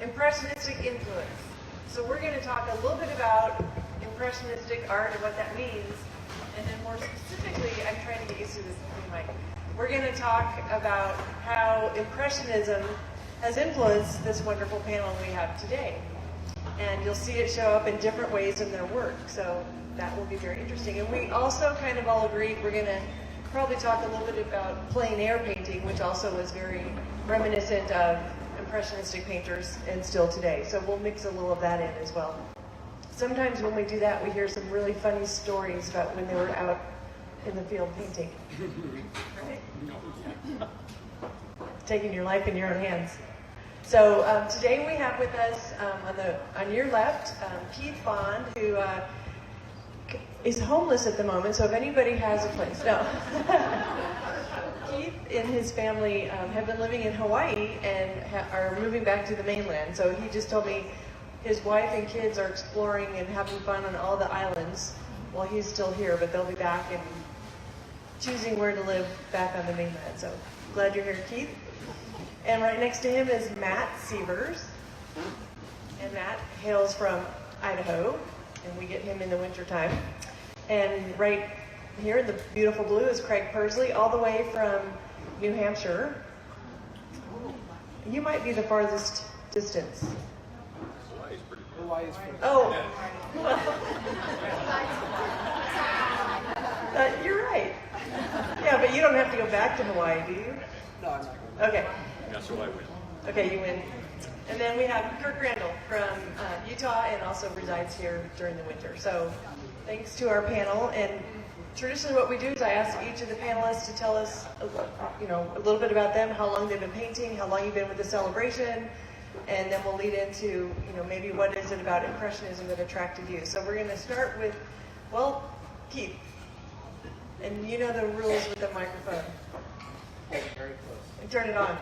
Impressionistic influence. So we're going to talk a little bit about Impressionistic art and what that means. And then more specifically, I'm trying to get used to this mic. We're going to talk about how Impressionism has influenced this wonderful panel we have today. And you'll see it show up in different ways in their work. So that will be very interesting. And we also kind of all agreed we're going to probably talk a little bit about plein air painting, which also was very reminiscent of Impressionistic painters and still today. So we'll mix a little of that in as well. Sometimes when we do that, we hear some really funny stories about when they were out in the field painting. Right? Taking your life in your own hands. So today we have with us on your left Keith Bond, who is homeless at the moment. So if anybody has a place, no. Keith and his family have been living in Hawaii and are moving back to the mainland. So he just told me his wife and kids are exploring and having fun on all the islands while he's still here, but they'll be back and choosing where to live back on the mainland. So glad you're here, Keith. And right next to him is Matt Sievers. And Matt hails from Idaho, and we get him in the wintertime. And right here in the beautiful blue is Craig Persley, all the way from New Hampshire. You might be the farthest distance. Hawaii's pretty Oh. You're right. Yeah, but you don't have to go back to Hawaii, do you? No, I'm not going. Okay. That's who I win. Okay, you win. And then we have Kirk Randall from Utah and also resides here during the winter. So thanks to our panel. And traditionally what we do is I ask each of the panelists to tell us a little bit about them, how long they've been painting, how long you've been with the celebration, and then we'll lead into, maybe what is it about Impressionism that attracted you. So we're going to start with, Keith. And you know the rules with the microphone. Very close. Turn it on.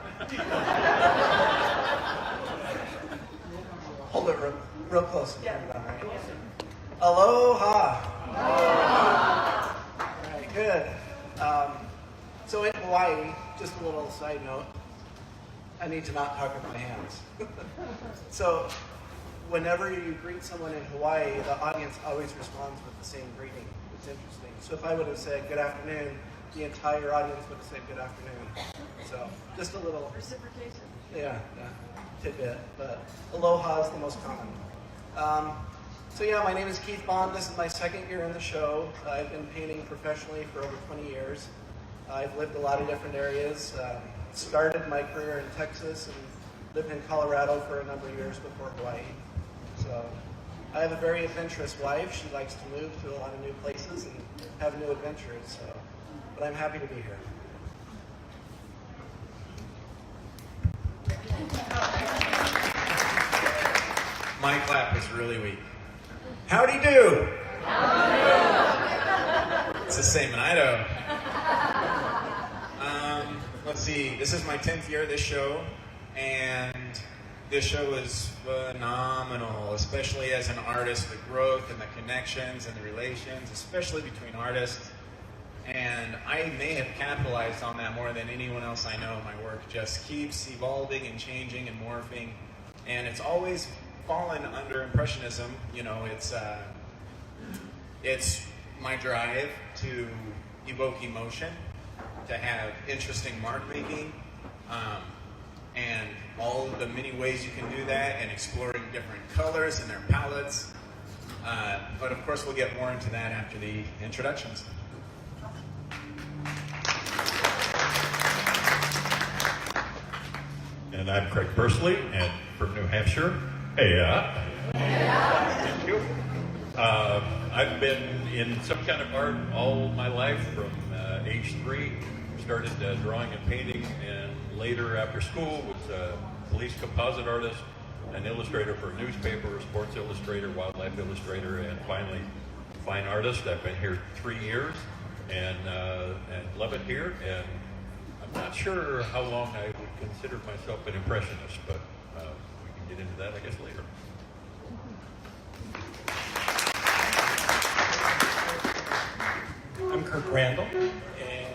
Hold it real close. Yeah. Turn it on, right? Aloha. All right, good. So in Hawaii, just a little side note, I need to not talk with my hands. So whenever you greet someone in Hawaii, the audience always responds with the same greeting. It's interesting. So if I would have said good afternoon, the entire audience would have said good afternoon. So just a little Reciprocation. Yeah, tidbit, but aloha is the most common. My name is Keith Bond. This is my second year in the show. I've been painting professionally for over 20 years. I've lived a lot of different areas. Started my career in Texas and lived in Colorado for a number of years before Hawaii. So I have a very adventurous wife. She likes to move to a lot of new places and have new adventures. But I'm happy to be here. My clap is really weak. Howdy do? It's the same in Idaho. Let's see, this is my 10th year of this show, and this show is phenomenal, especially as an artist, the growth and the connections and the relations, especially between artists. And I may have capitalized on that more than anyone else I know. My work just keeps evolving and changing and morphing, and it's always fallen under Impressionism. It's my drive to evoke emotion, to have interesting mark making, and all of the many ways you can do that, and exploring different colors and their palettes. But of course, we'll get more into that after the introductions. And I'm Craig Persley, and from New Hampshire. Hey, thank you. I've been in some kind of art all my life from age 3. Started drawing and painting, and later after school was a police composite artist, an illustrator for a newspaper, sports illustrator, wildlife illustrator, and finally fine artist. I've been here 3 years and love it here. And I'm not sure how long I would consider myself an impressionist, but we can get into that, I guess, later. I'm Kirk Randall, and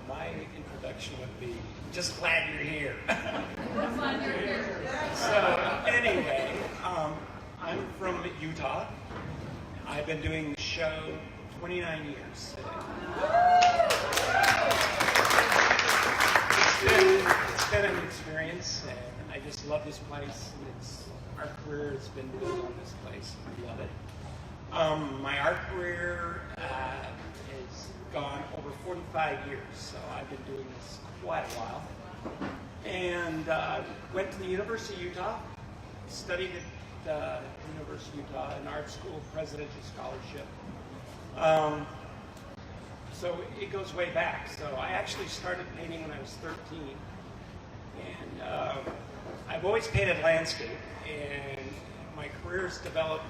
my introduction would be, just glad you're here. So, Utah. I've been doing the show 29 years. It's been an experience, and I just love this place. Our career has been built on this place. I love it. My art career has gone over 45 years, so I've been doing this quite a while. And went to the University of Utah, studied at the University of Utah in art school, presidential scholarship. So it goes way back. So I actually started painting when I was 13. And I've always painted landscape, and my career's developed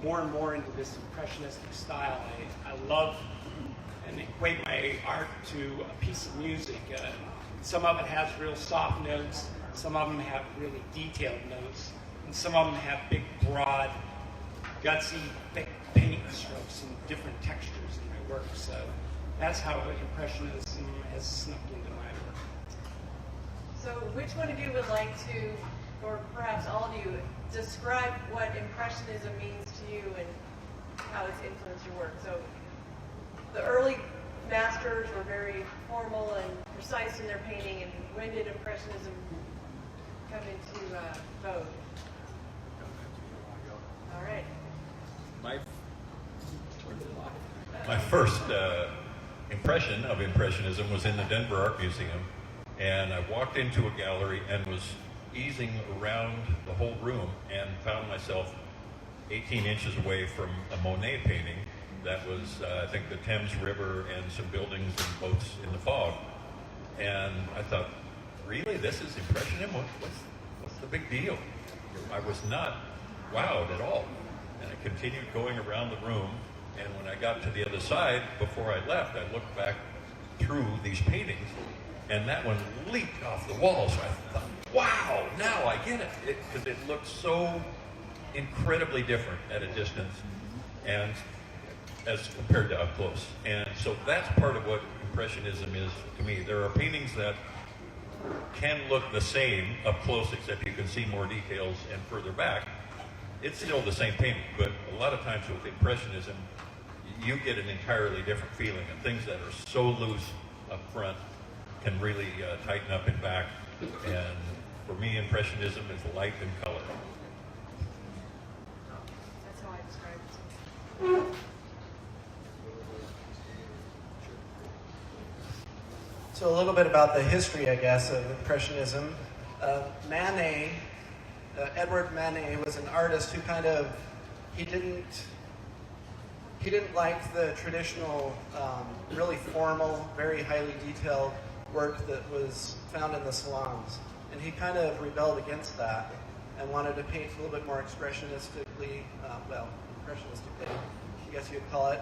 more and more into this impressionistic style. I love and equate my art to a piece of music. Some of it has real soft notes, some of them have really detailed notes, and some of them have big, broad, gutsy, thick paint strokes and different textures in my work. So that's how Impressionism has snuck into my work. So which one of you would like to, or perhaps all of you, describe what Impressionism means to you and how it's influenced your work? So the early masters were very formal and precise in their painting, and when did Impressionism come into vogue? All right. My first impression of Impressionism was in the Denver Art Museum, and I walked into a gallery and was easing around the whole room and found myself 18 inches away from a Monet painting that was, I think, the Thames River and some buildings and boats in the fog. And I thought, really, this is Impressionism? What's the big deal? I was not wowed at all. And I continued going around the room, and when I got to the other side, before I left, I looked back through these paintings, and that one leaped off the wall. So I thought, wow, now I get it. Because it looked so incredibly different at a distance and as compared to up close. And so that's part of what Impressionism is to me. There are paintings that can look the same up close, except you can see more details, and further back, it's still the same painting. But a lot of times with Impressionism, you get an entirely different feeling, and things that are so loose up front can really tighten up in back. And for me, Impressionism is light and color. That's how I describe it. So a little bit about the history, I guess, of Impressionism. Manet, Edward Manet, was an artist who kind of, he didn't like the traditional, really formal, very highly detailed work that was found in the salons. And he kind of rebelled against that and wanted to paint a little bit more expressionistically, impressionistically, I guess you'd call it.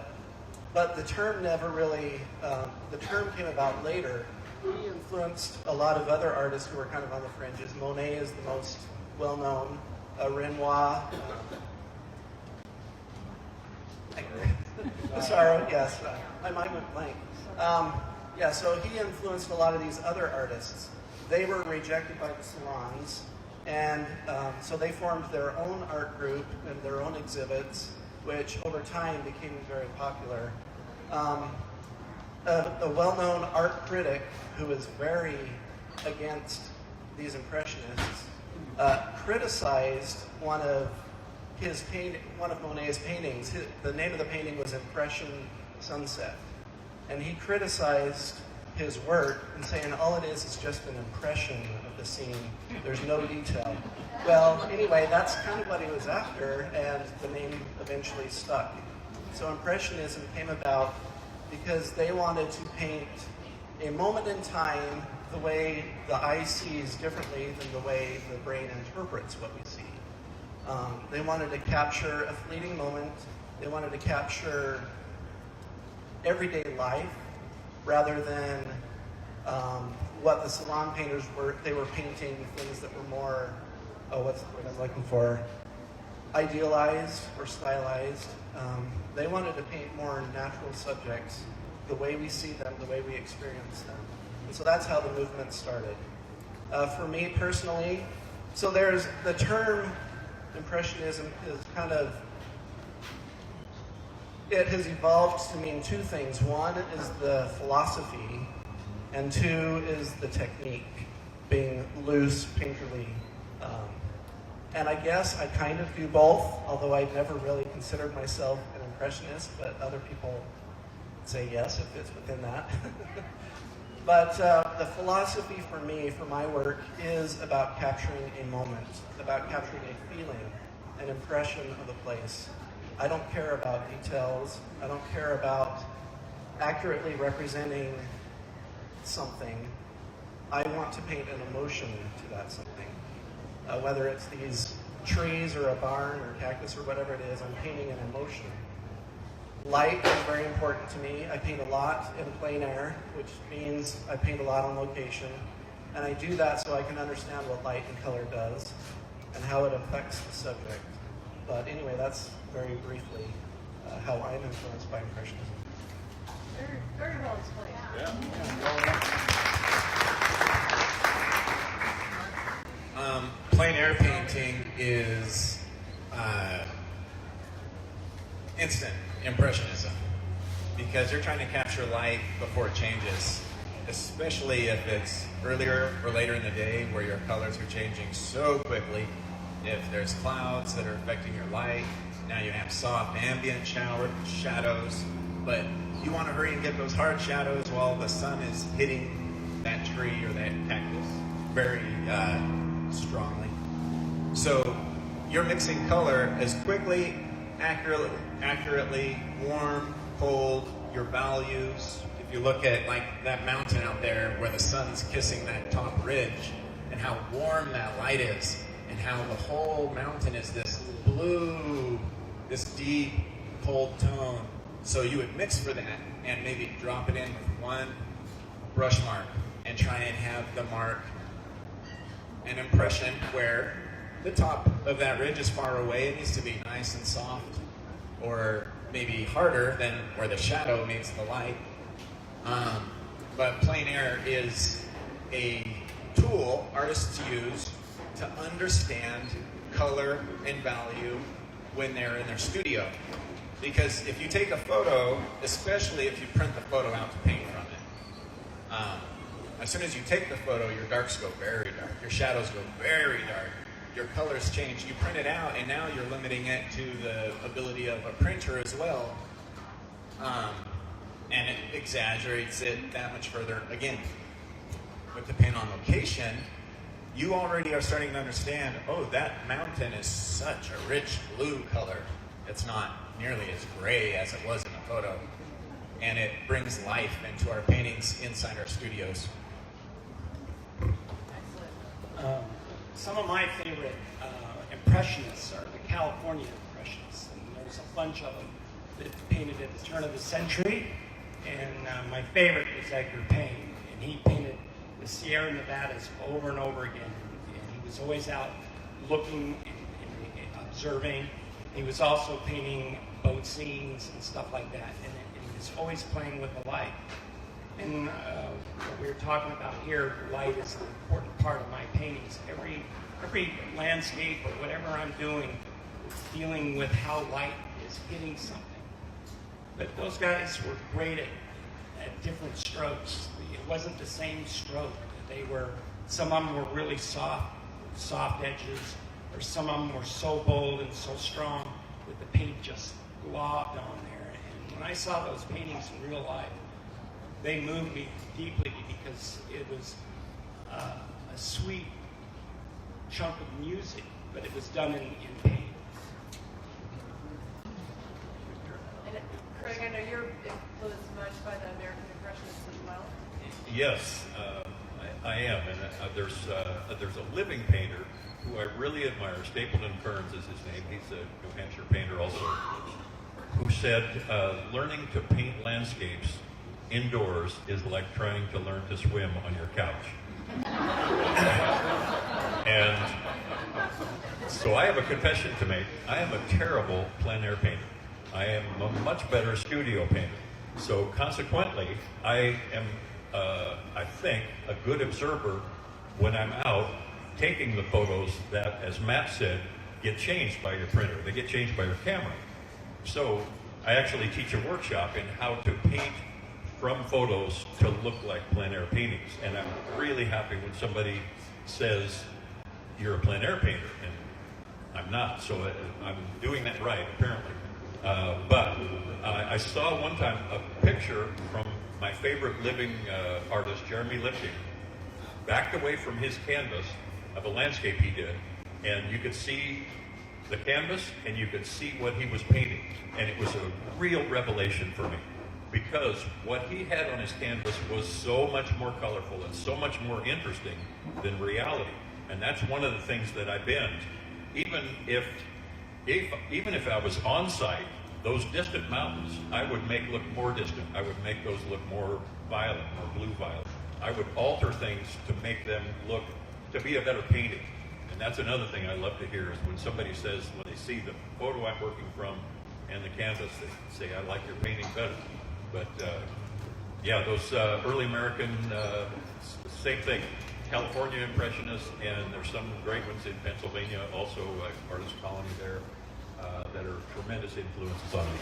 But the term never really, the term came about later. He influenced a lot of other artists who were kind of on the fringes. Monet is the most well-known, Renoir, Sorry, yes, my mind went blank. Yeah, so he influenced a lot of these other artists. They were rejected by the salons, and so they formed their own art group and their own exhibits, which over time became very popular. A well-known art critic who was very against these impressionists criticized one of Monet's paintings. The name of the painting was Impression Sunset, and he criticized his work and saying all it is just an impression of the scene. There's no detail. Well, anyway, that's kind of what he was after, and the name eventually stuck. So Impressionism came about because they wanted to paint a moment in time the way the eye sees differently than the way the brain interprets what we see. They wanted to capture a fleeting moment. They wanted to capture everyday life rather than what the salon painters were. They were painting things that were more, what's the word I'm looking for, idealized or stylized. They wanted to paint more natural subjects, the way we see them, the way we experience them. And so that's how the movement started. For me personally, so there's the term Impressionism is kind of it has evolved to mean two things. One is the philosophy, and two is the technique, being loose, painterly. And I guess I kind of do both, although I never really considered myself an impressionist, but other people say yes, it fits within that. But the philosophy for me, for my work, is about capturing a moment, about capturing a feeling, an impression of a place. I don't care about details. I don't care about accurately representing something. I want to paint an emotion to that something. Whether it's these trees or a barn or cactus or whatever it is, I'm painting an emotion. Light is very important to me. I paint a lot in plein air, which means I paint a lot on location. And I do that so I can understand what light and color does and how it affects the subject. But anyway, that's very briefly how I'm influenced by Impressionism. Very, very well explained. Plein air painting is instant impressionism because you're trying to capture light before it changes, especially if it's earlier or later in the day where your colors are changing so quickly. If there's clouds that are affecting your light, now you have soft ambient shadows, but you want to hurry and get those hard shadows while the sun is hitting that tree or that cactus very strongly. So you're mixing color as quickly, accurately, warm, cold, your values. If you look at like that mountain out there where the sun's kissing that top ridge and how warm that light is and how the whole mountain is this blue, this deep, cold tone. So you would mix for that and maybe drop it in with one brush mark and try and have the mark an impression where the top of that ridge is far away. It needs to be nice and soft, or maybe harder than where the shadow meets the light. But plein air is a tool artists use to understand color and value when they're in their studio. Because if you take a photo, especially if you print the photo out to paint from it, as soon as you take the photo, your darks go very dark, your shadows go very dark, your colors change. You print it out, and now you're limiting it to the ability of a printer as well, and it exaggerates it that much further. Again, with the paint on location, you already are starting to understand, oh, that mountain is such a rich blue color. It's not nearly as gray as it was in the photo. And it brings life into our paintings inside our studios. Excellent. Some of my favorite impressionists are the California impressionists. And there's a bunch of them that painted at the turn of the century. And my favorite was Edgar Payne. And he painted the Sierra Nevadas over and over again. And he was always out looking and observing. He was also painting boat scenes and stuff like that. And he was always playing with the light. And what we were talking about here, light is an important part of my paintings. Every landscape or whatever I'm doing is dealing with how light is hitting something. But those guys were great at different strokes. It wasn't the same stroke. Some of them were really soft edges, or some of them were so bold and so strong that the paint just globbed on there. And when I saw those paintings in real life, they moved me deeply because it was a sweet chunk of music, but it was done in paint. And Craig, I know you're influenced much by the American Impressionists as well. Yes, I am, and there's a living painter who I really admire. Stapleton Kearns is his name. He's a New Hampshire painter also, who said, learning to paint landscapes indoors is like trying to learn to swim on your couch. And so I have a confession to make. I am a terrible plein air painter. I am a much better studio painter. So consequently, I am, I think, a good observer when I'm out taking the photos that, as Matt said, get changed by your printer. They get changed by your camera. So I actually teach a workshop in how to paint from photos to look like plein air paintings. And I'm really happy when somebody says, you're a plein air painter, and I'm not, so I'm doing that right, apparently. But I saw one time a picture from my favorite living artist, Jeremy Lipking, backed away from his canvas of a landscape he did, and you could see the canvas and you could see what he was painting. And it was a real revelation for me, because what he had on his canvas was so much more colorful and so much more interesting than reality. And that's one of the things that I bend. Even if I was on site, those distant mountains, I would make look more distant. I would make those look more violet, more blue violet. I would alter things to make them look, to be a better painting. And that's another thing I love to hear, is when somebody says, when they see the photo I'm working from and the canvas, they say, I like your painting better. But yeah, those early American, same thing. California Impressionists, and there's some great ones in Pennsylvania, also artist colony there, that are tremendous influences on me.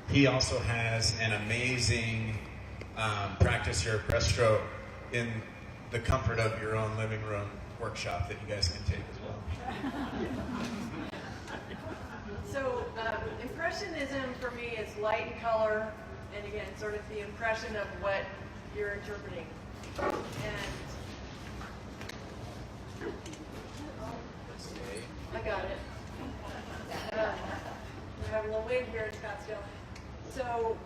He also has an amazing practice your brushstroke in the comfort of your own living room workshop that you guys can take as well. So Impressionism for me is light and color, and again, sort of the impression of what you're interpreting. And I got it. We're having a little wave here in Scottsdale. So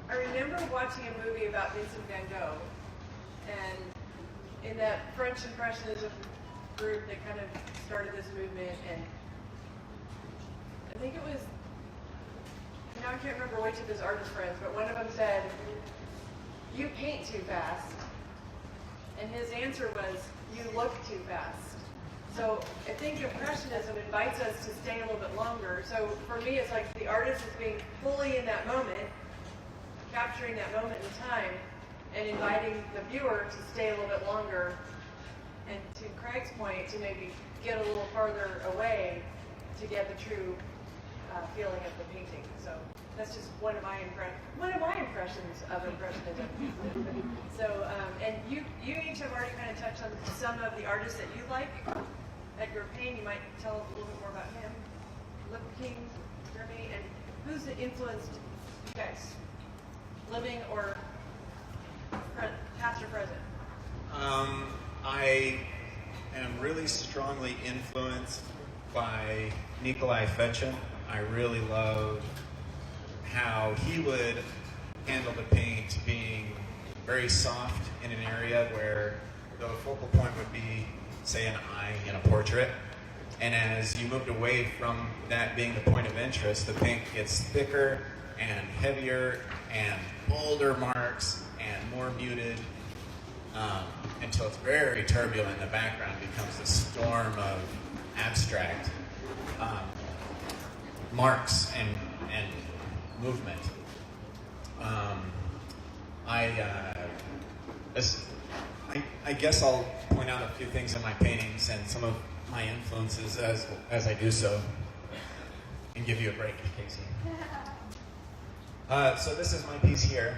I remember watching a movie about Vincent van Gogh, and in that French Impressionism group that kind of started this movement, and I think it was, now I can't remember which of his artist friends, but one of them said, you paint too fast. And his answer was, you look too fast. So I think Impressionism invites us to stay a little bit longer. So for me, it's like the artist is being fully in that moment, capturing that moment in time, and inviting the viewer to stay a little bit longer. And to Craig's point, to maybe get a little farther away to get the true feeling of the painting. So that's just one of my impressions of Impressionism. So, and you each have already kind of touched on some of the artists that you like. Edgar Payne, you might tell us a little bit more about him. Lipking, Jeremy, and who's influenced you guys, living or past or present? I am really strongly influenced by Nikolai Fechin. I really love how he would handle the paint being very soft in an area where the focal point would be, say, an eye in a portrait. And as you moved away from that being the point of interest, the paint gets thicker and heavier and bolder marks and more muted, until it's very turbulent. The background becomes a storm of abstract marks and movement. I guess I'll point out a few things in my paintings and some of my influences as I do so, and give you a break, Casey. So this is my piece here,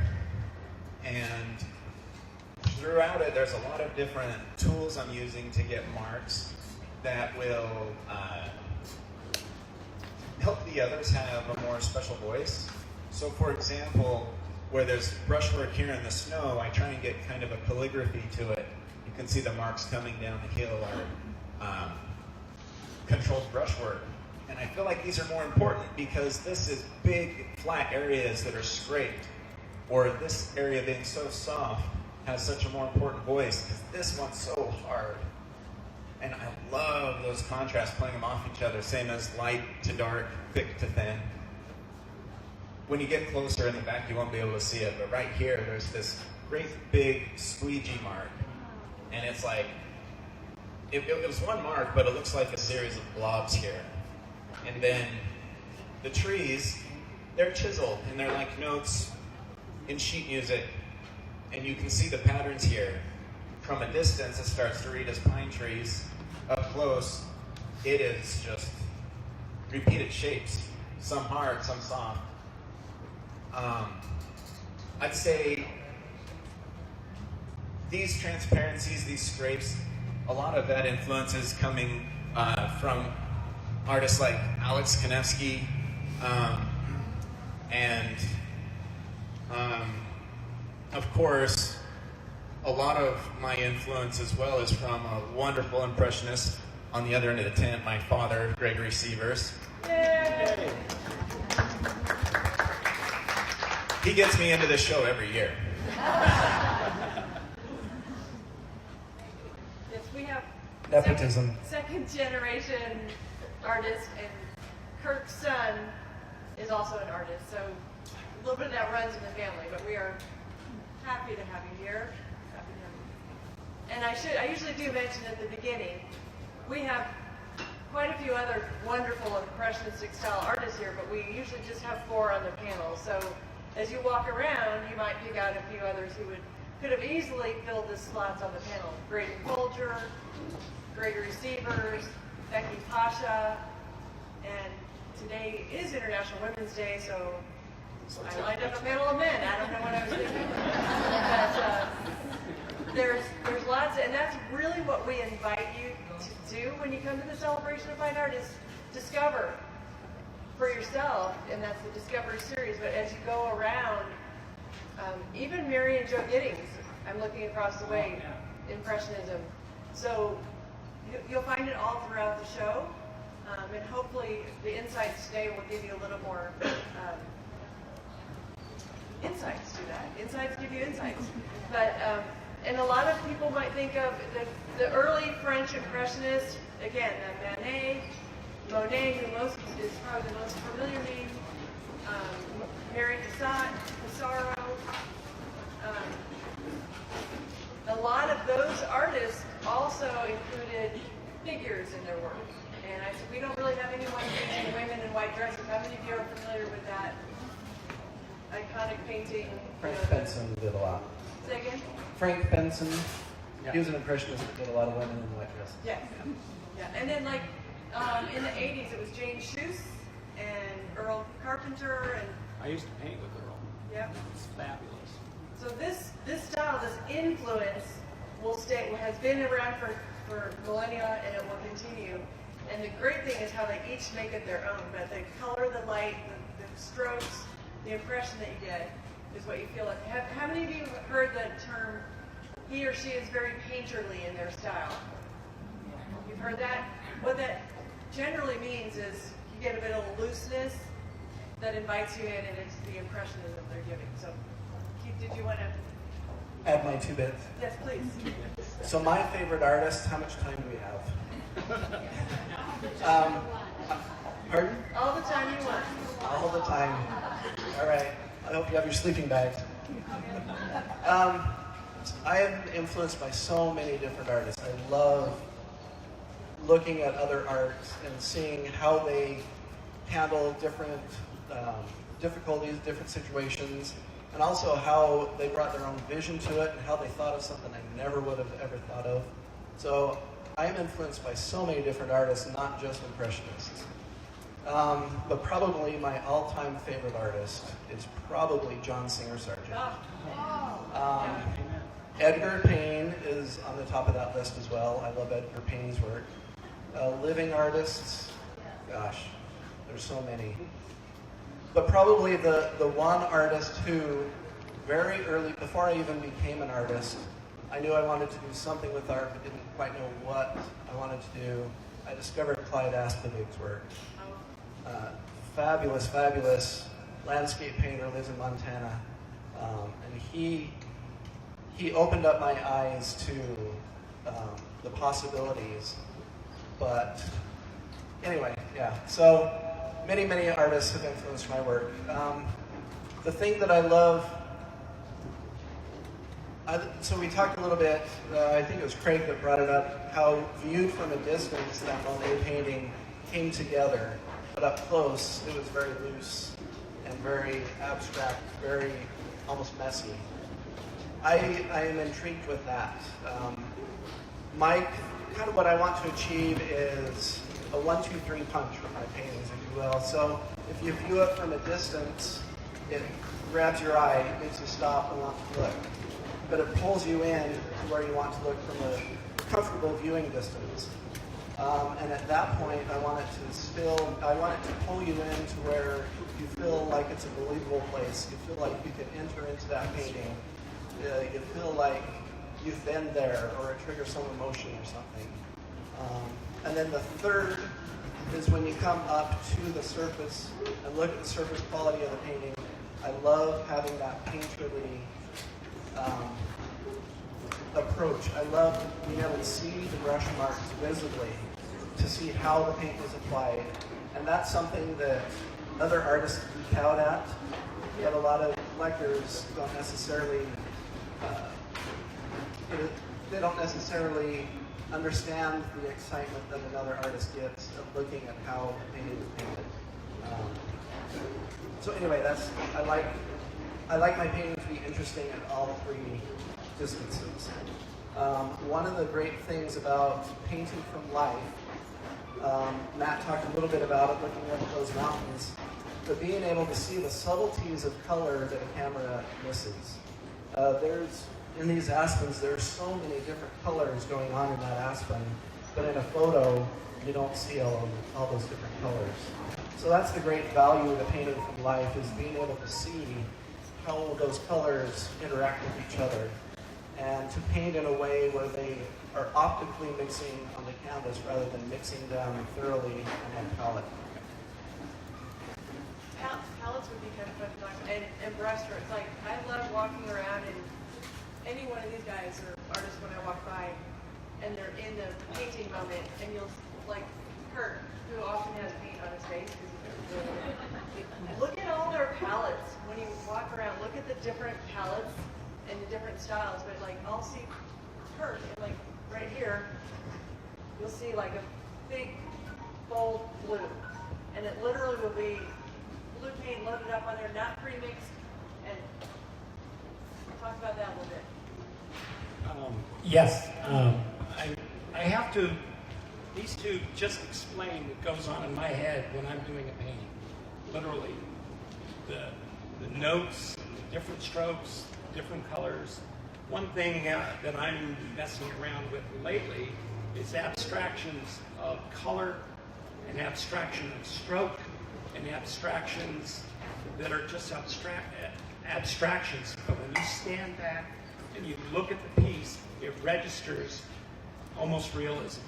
and throughout it there's a lot of different tools I'm using to get marks that will help the others have a more special voice. So for example, where there's brushwork here in the snow, I try and get kind of a calligraphy to it. You can see the marks coming down the hill are controlled brushwork. And I feel like these are more important because this is big, flat areas that are scraped, or this area being so soft has such a more important voice because this one's so hard. And I love those contrasts, playing them off each other, same as light to dark, thick to thin. When you get closer in the back, you won't be able to see it, but right here, there's this great big squeegee mark. And it's like, it was one mark, but it looks like a series of blobs here. And then the trees, they're chiseled, and they're like notes in sheet music. And you can see the patterns here. From a distance, it starts to read as pine trees. Up close, it is just repeated shapes, some hard, some soft. I'd say these transparencies, these scrapes, a lot of that influence is coming from artists like Alex Kanevsky, and of course, a lot of my influence as well is from a wonderful impressionist on the other end of the tent, my father, Gregory Sievers. Yay! He gets me into this show every year. Yes, we have Nepotism. second generation artist, and Kirk's son is also an artist, so a little bit of that runs in the family, but we are happy to have you here. Happy to have you. And I usually do mention at the beginning, we have quite a few other wonderful impressionistic style artists here, but we usually just have 4 on the panel. So as you walk around, you might pick out a few others who could have easily filled the slots on the panel. Graydon Folger, Gregory Sievers, Becky Pasha, and today is International Women's Day, so I lined up a panel of men. I don't know what I was thinking. But there's lots, and that's really what we invite you to do when you come to the Celebration of Fine Art, is discover for yourself, and that's the Discovery Series. But as you go around, even Mary and Joe Giddings, I'm looking across the way, Impressionism. So you'll find it all throughout the show, and hopefully the insights today will give you a little more insights to that. Insights give you insights. But and a lot of people might think of the early French Impressionists, again, Manet, Monet, who is probably the most familiar name, Mary Cassatt, Pissarro. A lot of those artists also included figures in their work. And I said, we don't really have anyone painting women in white dresses. How many of you are familiar with that iconic painting? Frank Benson did a lot. Say again? Frank Benson, he was an impressionist that did a lot of women in white dresses. Yes. Yeah. And then like in the 80s, it was Jane Schuss and Earl Carpenter, and I used to paint with Earl. yeah. It's fabulous. So this style, this influence has been around for millennia, and it will continue. And the great thing is how they each make it their own. But the color, the light, the strokes, the impression that you get is what you feel like. How many of you have heard the term, he or she is very painterly in their style? You've heard that? What that generally means is you get a bit of looseness that invites you in, and it's the impressionism they're giving. So, Keith, did you want to Add my 2 bits. Yes, please. So my favorite artist, how much time do we have? Pardon? All the time you want. All the time. All right. I hope you have your sleeping bags. I am influenced by so many different artists. I love looking at other arts and seeing how they handle different difficulties, different situations, and also how they brought their own vision to it and how they thought of something I never would have ever thought of. So I am influenced by so many different artists, not just impressionists. But probably my all-time favorite artist is probably John Singer Sargent. Edgar Payne is on the top of that list as well. I love Edgar Payne's work. Living artists, gosh, there's so many. But probably the one artist who, very early, before I even became an artist, I knew I wanted to do something with art, but didn't quite know what I wanted to do. I discovered Clyde Aspavig's work. Fabulous, fabulous landscape painter, lives in Montana. And he opened up my eyes to the possibilities. But anyway, yeah. So many, many artists have influenced my work. The thing that I love, so we talked a little bit, I think it was Craig that brought it up, how viewed from a distance that Monet painting came together. But up close, it was very loose and very abstract, very almost messy. I am intrigued with that. Kind of what I want to achieve is a 1-2-3 punch with my paintings, if you will. So if you view it from a distance, it grabs your eye, it makes you stop and want to look. But it pulls you in to where you want to look from a comfortable viewing distance. And at that point, I want it to pull you in to where you feel like it's a believable place. You feel like you can enter into that painting. You feel like you've been there, or it triggers some emotion or something. And then the third is when you come up to the surface and look at the surface quality of the painting. I love having that painterly approach. I love being able to see the brush marks visibly, to see how the paint was applied. And that's something that other artists geek out at, but a lot of collectors don't necessarily understand the excitement that another artist gets of looking at how the painting is painted. So anyway, I like my painting to be interesting at all three distances. One of the great things about painting from life, Matt talked a little bit about it, looking up at those mountains, but being able to see the subtleties of color that a camera misses. In these aspens, there's so many different colors going on in that aspen, but in a photo, you don't see all those different colors. So that's the great value of a painting from life, is being able to see how those colors interact with each other, and to paint in a way where they are optically mixing on the canvas rather than mixing them thoroughly on the palette. Palettes would be kind of fun to talk about, and brushstrokes. Like, I love walking around, and any one of these guys are artists when I walk by, and they're in the painting moment, and you'll, like Kurt, who often has paint on his face, look at all their palettes. When you walk around, look at the different palettes and the different styles, but like, I'll see Kurt, like right here, you'll see like a big, bold blue, and it literally will be blue paint loaded up on there, not pre-mixed, and talk about that a little bit. Yes, I have to, these two just explain what goes on in my head when I'm doing a painting. Literally, the notes, the different strokes, different colors. One thing that I'm messing around with lately is abstractions of color, and abstraction of stroke, and abstractions that are just abstractions. But when you stand back and you look at the piece, it registers almost realism.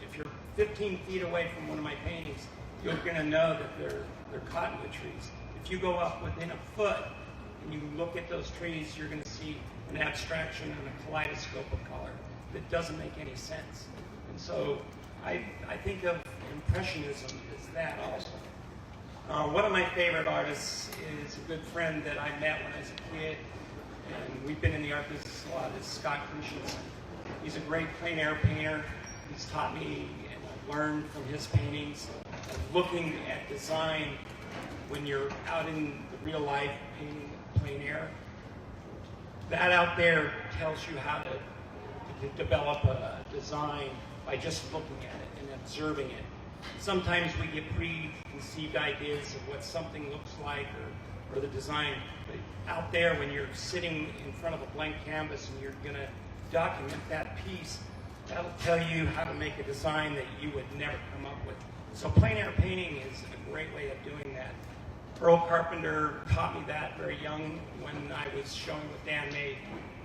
If you're 15 feet away from one of my paintings, you're going to know that they're cottonwood trees. If you go up within a foot and you look at those trees, you're going to see an abstraction and a kaleidoscope of color that doesn't make any sense. And so I think of Impressionism as that also. One of my favorite artists is a good friend that I met when I was a kid, and we've been in the art business a lot, is Scott Christensen. He's a great plein air painter. He's taught me, and I've learned from his paintings, of looking at design when you're out in the real life painting plein air. That out there tells you how to develop a design by just looking at it and observing it. Sometimes we get preconceived ideas of what something looks like or the design. But out there, when you're sitting in front of a blank canvas and you're going to document that piece, that'll tell you how to make a design that you would never come up with. So plein air painting is a great way of doing that. Earl Carpenter taught me that very young when I was showing what Dan made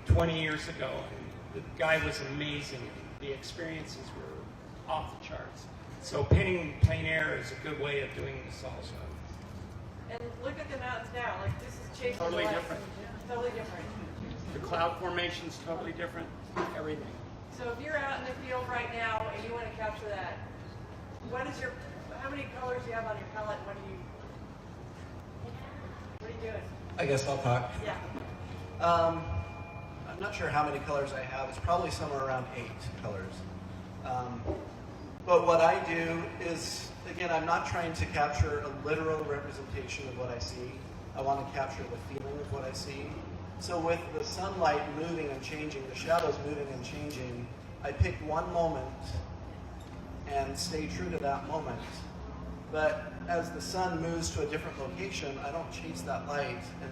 20 years ago. And the guy was amazing. The experiences were off the charts. So painting plein air is a good way of doing this also. And look at the mountains now. Like, this is chasing Totally the light. different. Totally different. The cloud formation's totally different. Everything. So if you're out in the field right now and you want to capture that, how many colors do you have on your palette? What are you doing? I guess I'll talk. Yeah. I'm not sure how many colors I have. It's probably somewhere around 8 colors. But what I do is, again, I'm not trying to capture a literal representation of what I see. I want to capture the feeling of what I see. So with the sunlight moving and changing, the shadows moving and changing, I pick one moment and stay true to that moment. But as the sun moves to a different location, I don't chase that light and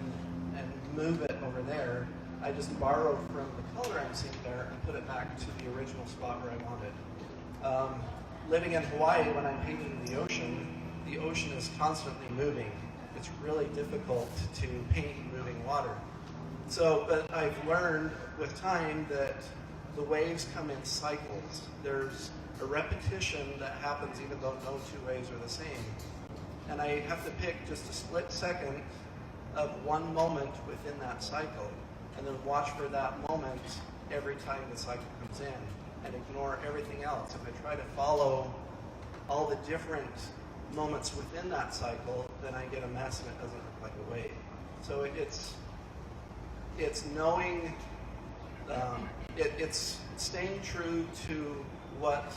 move it over there. I just borrow from the color I'm seeing there and put it back to the original spot where I wanted. Living in Hawaii, when I'm painting the ocean is constantly moving. It's really difficult to paint moving water. So, but I've learned with time that the waves come in cycles. There's a repetition that happens even though no two waves are the same. And I have to pick just a split second of one moment within that cycle, and then watch for that moment every time the cycle comes in, and ignore everything else. If I try to follow all the different moments within that cycle, then I get a mess and it doesn't look like a wave. So it's knowing, it's staying true to what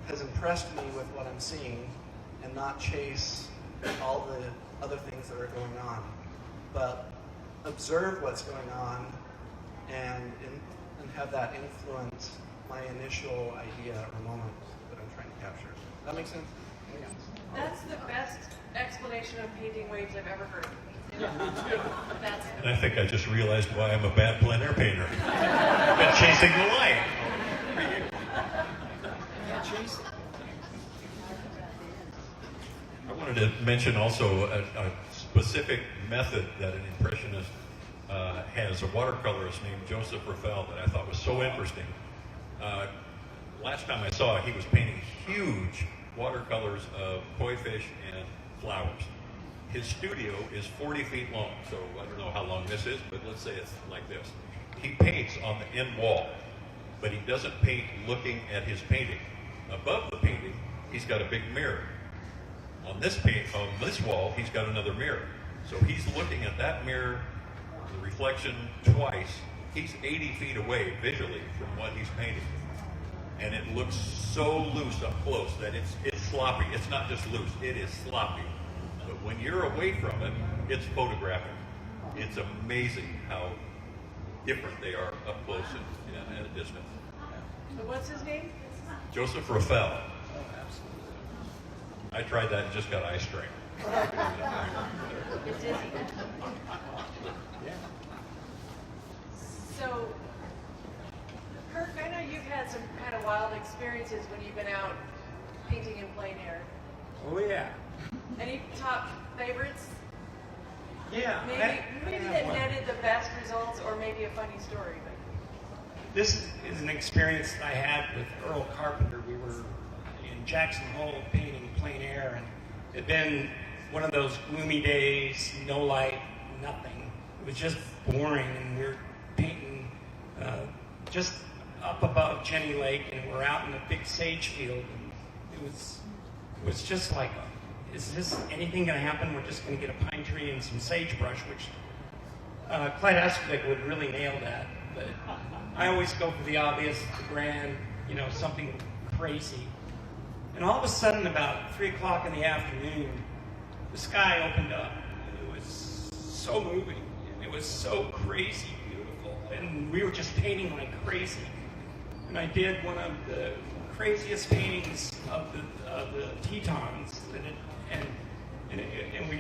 has impressed me with what I'm seeing, and not chase all the other things that are going on, but observe what's going on and have that influence my initial idea or moment that I'm trying to capture. Does that make sense? That's the best explanation of painting waves I've ever heard. That's And I think I just realized why I'm a bad plein air painter. I've been chasing the light. I wanted to mention also a specific method that an impressionist has, a watercolorist named Joseph Raffel, that I thought was so interesting. Last time I saw it, he was painting huge watercolors of koi fish and flowers. His studio is 40 feet long, so I don't know how long this is, but let's say it's like this. He paints on the end wall, but he doesn't paint looking at his painting. Above the painting, he's got a big mirror. On this wall, he's got another mirror. So he's looking at that mirror, the reflection twice. He's 80 feet away visually from what he's painting. And it looks so loose up close that it's sloppy. It's not just loose, it is sloppy. But when you're away from it, it's photographic. It's amazing how different they are up close and at a distance. So what's his name? Joseph Raffel. I tried that and just got eye strain. Get dizzy. So, Kirk, I know you've had some kind of wild experiences when you've been out painting in plein air. Oh yeah. Any top favorites? Yeah. Maybe that netted the best results, or maybe a funny story. But This is an experience that I had with Earl Carpenter. We were in Jackson Hole painting plein air, and it had been one of those gloomy days, no light, nothing. It was just boring, and we were painting just up above Jenny Lake, and we're out in a big sage field. And it was just like, is this anything going to happen? We're just going to get a pine tree and some sagebrush, which Clyde Aspavik would really nail that. But I always go for the obvious, the grand, something crazy. And all of a sudden, about 3 o'clock in the afternoon, the sky opened up. And it was so moving. And it was so crazy beautiful. And we were just painting like crazy. And I did one of the craziest paintings of the Tetons. And we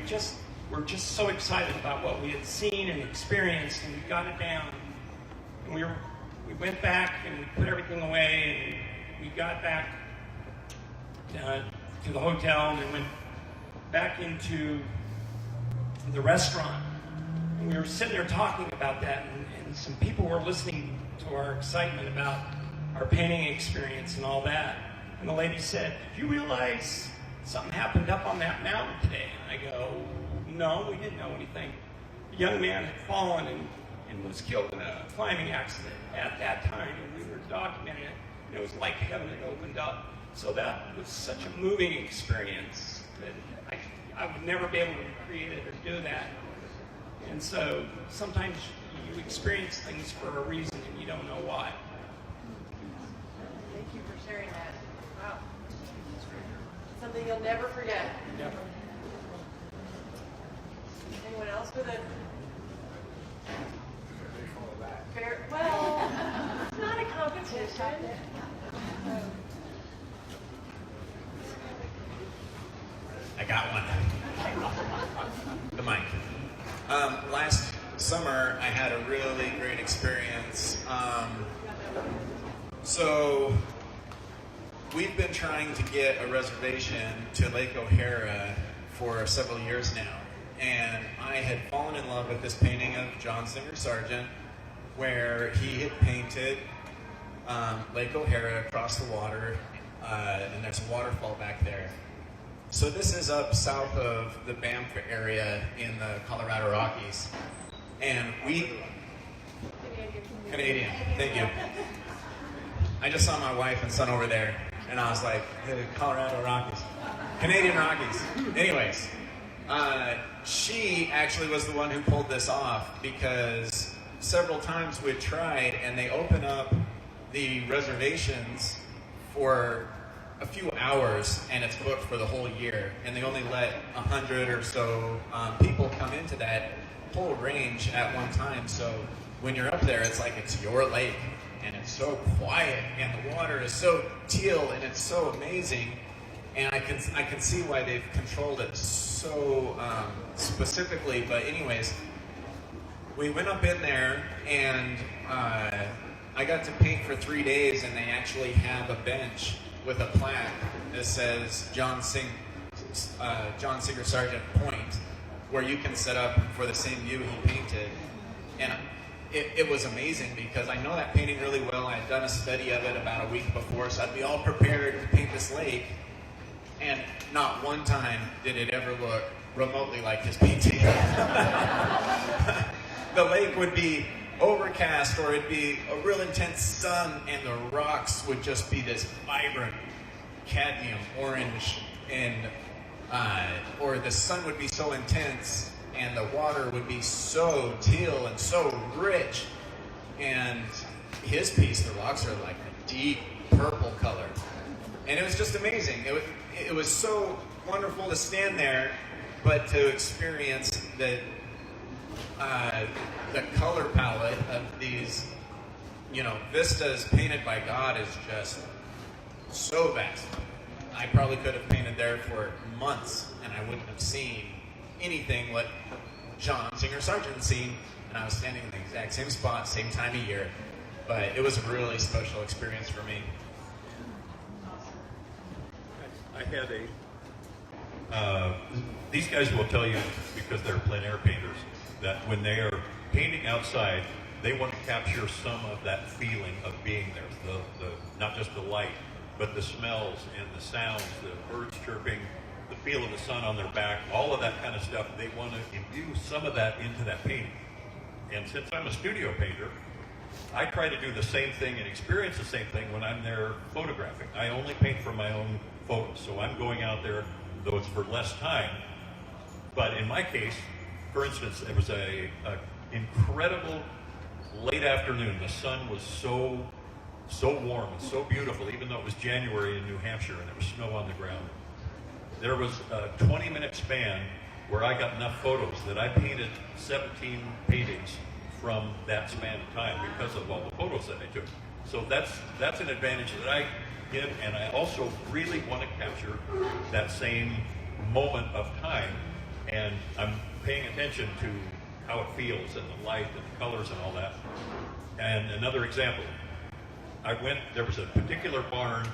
were just so excited about what we had seen and experienced, and we got it down. And we went back and we put everything away, and we got back to the hotel, and then went back into the restaurant. And we were sitting there talking about that, and some people were listening to our excitement about our painting experience and all that. And the lady said, "Did you realize something happened up on that mountain today?" And I go, "No, we didn't know anything." A young man had fallen and was killed in a climbing accident at that time, and we were documenting it. And it was like heaven had opened up. So that was such a moving experience that I would never be able to recreate it or do that. And so sometimes you experience things for a reason and you don't know why. thank you for sharing that. Wow. Something you'll never forget. Never. Anyone else with a fair? Well, it's not a competition. got one. The mic. Last summer, I had a really great experience. So we've been trying to get a reservation to Lake O'Hara for several years now. And I had fallen in love with this painting of John Singer Sargent, where he had painted Lake O'Hara across the water, and there's a waterfall back there. So this is up south of the Banff area in the Colorado Rockies. And Canadian, thank you. I just saw my wife and son over there, and I was like, the Colorado Rockies. Canadian Rockies. Anyways, she actually was the one who pulled this off, because several times we'd tried, and they open up the reservations for a few hours, and it's booked for the whole year, and they only let 100 or so people come into that whole range at one time. So when you're up there, it's like it's your lake, and it's so quiet, and the water is so teal, and it's so amazing. And I can see why they've controlled it so specifically. But anyways, we went up in there, and I got to paint for 3 days, and they actually have a bench with a plaque that says John Singer Sargent Point, where you can set up for the same view he painted. And it was amazing, because I know that painting really well. I had done a study of it about a week before, so I'd be all prepared to paint this lake. And not one time did it ever look remotely like his painting. The lake would be overcast, or it'd be a real intense sun, and the rocks would just be this vibrant cadmium orange, and or the sun would be so intense, and the water would be so teal and so rich. And his piece, the rocks are like a deep purple color, and it was just amazing. It was so wonderful to stand there, but to experience the color palette of these, vistas painted by God is just so vast. I probably could have painted there for months, and I wouldn't have seen anything what John Singer Sargent had seen, and I was standing in the exact same spot, same time of year. But it was a really special experience for me. I had these guys will tell you, because they're plein air painters, that when they are painting outside, they want to capture some of that feeling of being there. The not just the light, but the smells and the sounds, the birds chirping, the feel of the sun on their back, all of that kind of stuff. They want to imbue some of that into that painting. And since I'm a studio painter, I try to do the same thing and experience the same thing when I'm there photographing. I only paint for my own photos, so I'm going out there, though it's for less time. But in my case, for instance, it was a incredible late afternoon. The sun was so warm and so beautiful, even though it was January in New Hampshire and there was snow on the ground. There was a 20-minute span where I got enough photos that I painted 17 paintings from that span of time because of all the photos that I took. So that's an advantage that I get, and I also really want to capture that same moment of time, and I'm paying attention to how it feels and the light and the colors and all that. And another example, there was a particular barn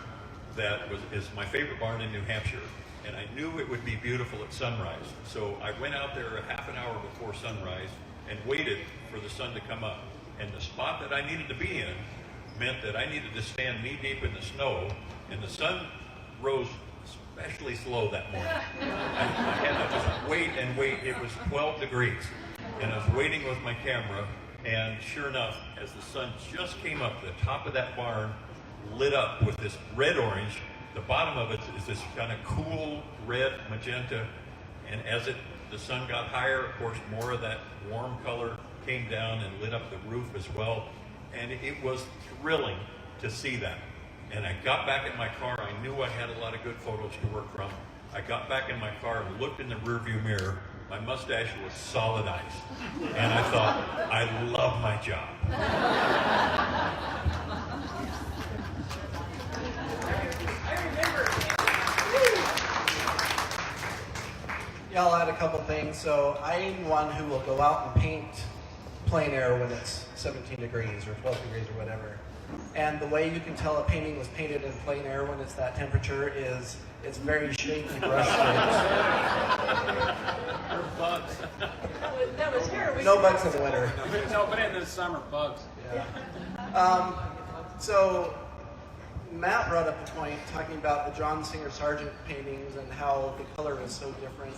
that is my favorite barn in New Hampshire, and I knew it would be beautiful at sunrise. So I went out there a half an hour before sunrise and waited for the sun to come up. And the spot that I needed to be in meant that I needed to stand knee-deep in the snow, and the sun rose especially slow that morning. I had to just wait and wait. It was 12 degrees, and I was waiting with my camera, and sure enough, as the sun just came up, the top of that barn lit up with this red-orange. The bottom of it is this kind of cool red magenta, and as the sun got higher, of course, more of that warm color came down and lit up the roof as well, and it was thrilling to see that. And I got back in my car. I knew I had a lot of good photos to work from. I got back in my car and looked in the rearview mirror. My mustache was solid ice, and I thought, I love my job. Yeah, I'll add a couple things. So I'm one who will go out and paint plein air when it's 17 degrees or 12 degrees or whatever. And the way you can tell a painting was painted in plein air when it's that temperature is it's very shaky brush strokes. Or bugs. That was here. No bugs in the winter. No, but in the summer, bugs. Yeah. So Matt brought up a point talking about the John Singer Sargent paintings and how the color is so different.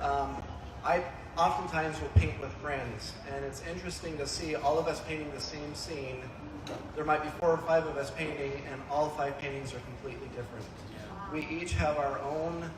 I oftentimes will paint with friends, and it's interesting to see all of us painting the same scene. There might be 4 or 5 of us painting, and all 5 paintings are completely different. We each have our own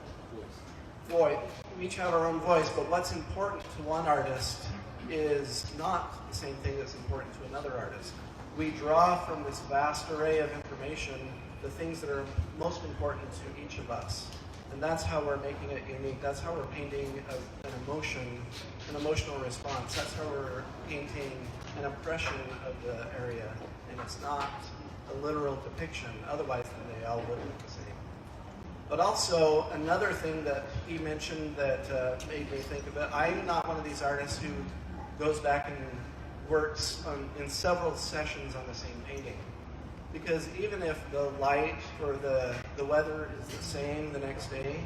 voice. We each have our own voice, but what's important to one artist is not the same thing that's important to another artist. We draw from this vast array of information the things that are most important to each of us. And that's how we're making it unique. That's how we're painting an emotion, an emotional response. That's how we're painting an impression of the area. And it's not a literal depiction. Otherwise, then they all would look the same. But also, another thing that he mentioned that made me think of it, I'm not one of these artists who goes back and works in several sessions on the same painting. Because even if the light or the weather is the same the next day,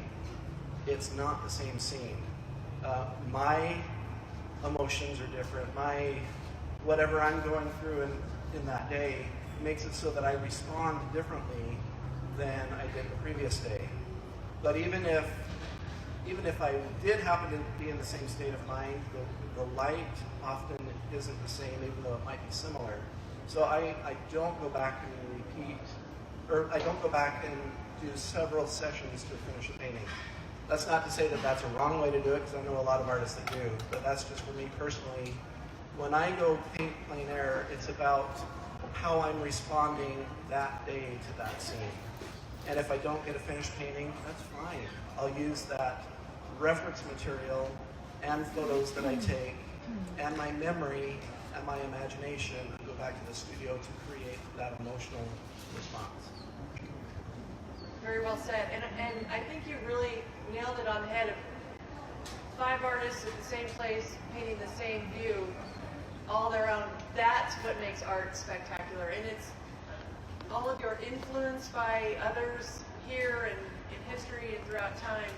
it's not the same scene. My emotions are different. Whatever I'm going through in that day makes it so that I respond differently than I did the previous day. But even if I did happen to be in the same state of mind, the light often isn't the same, even though it might be similar. So I don't go back and repeat, or I don't go back and do several sessions to finish a painting. That's not to say that that's a wrong way to do it, because I know a lot of artists that do, but that's just for me personally. When I go paint plein air, it's about how I'm responding that day to that scene. And if I don't get a finished painting, that's fine. I'll use that reference material and photos that I take and my memory and my imagination and go back to the studio to create that emotional response. Very well said. And I think you really nailed it on the head. Of 5 artists at the same place painting the same view, all their own. That's what makes art spectacular. And it's all of your influence by others here and in history and throughout time.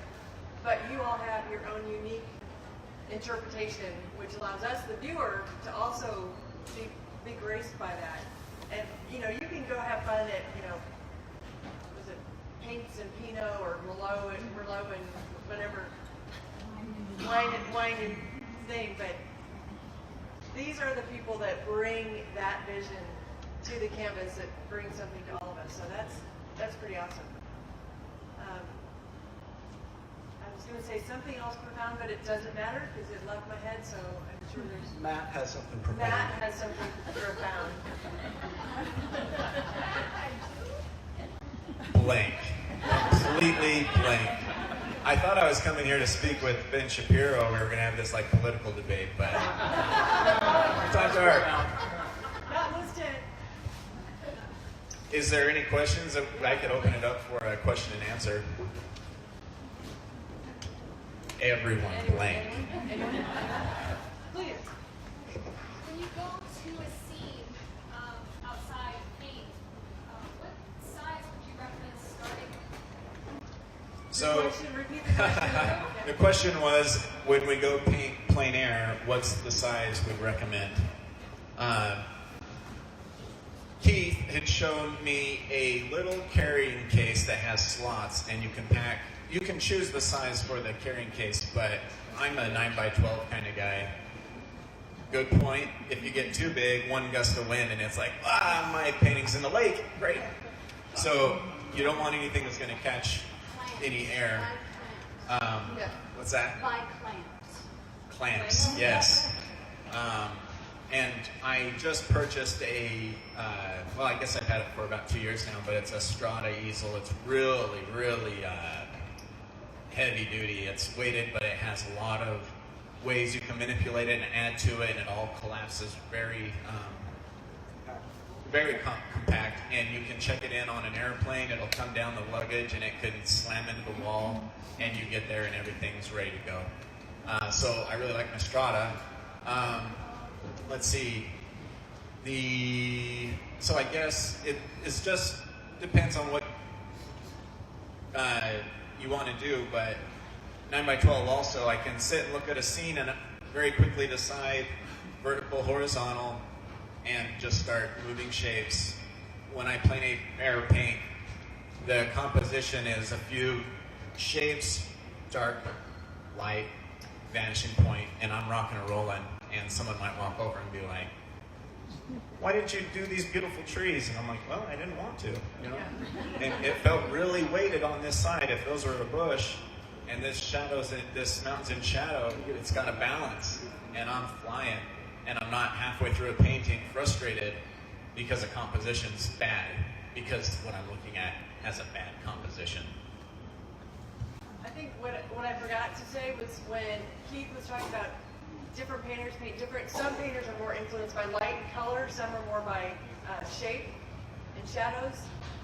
But you all have your own unique interpretation, which allows us, the viewer, to also be graced by that. And you can go have fun at was it Paints and Pinot or Merlot and whatever wine and thing. But these are the people that bring that vision to the canvas, that bring something to all of us. So that's pretty awesome. I was going to say something else profound, but it doesn't matter because it left my head, so I'm sure there's... Matt has something profound. Matt has something profound. Blank. Completely blank. I thought I was coming here to speak with Ben Shapiro. We were going to have this political debate, but time to art. That was it. Is there any questions that I could open it up for a question and answer? Everyone blank. Please. When you go to a scene outside paint, what size would you recommend starting with? So Repeat the question. the question was, when we go paint plein air, what's the size we'd recommend? Keith had shown me a little carrying case that has slots, and you can choose the size for the carrying case, but I'm a 9x12 kind of guy. Good point. If you get too big, one gust of wind and it's like, my painting's in the lake. Great. So you don't want anything that's going to catch any air. What's that? By clamps. Clamps, yes. And I just purchased I guess I've had it for about 2 years now, but it's a Strata easel. It's really, really heavy duty. It's weighted, but it has a lot of ways you can manipulate it and add to it, and it all collapses very very compact, and you can check it in on an airplane. It'll come down the luggage, and it could slam into the wall, and you get there, and everything's ready to go. So I really like my Strata. Let's see. So I guess it's just depends on what you want to do, but 9x12 also, I can sit and look at a scene and very quickly decide vertical, horizontal, and just start moving shapes. When I plein air paint, the composition is a few shapes, dark, light, vanishing point, and I'm rocking and rolling, and someone might walk over and be like, why didn't you do these beautiful trees? And I'm like, well, I didn't want to, you know? And it felt really weighted on this side. If those were a bush, and this mountain's in shadow, it's got a balance, and I'm flying, and I'm not halfway through a painting frustrated because the composition's bad, because what I'm looking at has a bad composition. I think what I forgot to say was when Keith was talking about different painters paint different. Some painters are more influenced by light and color. Some are more by shape and shadows.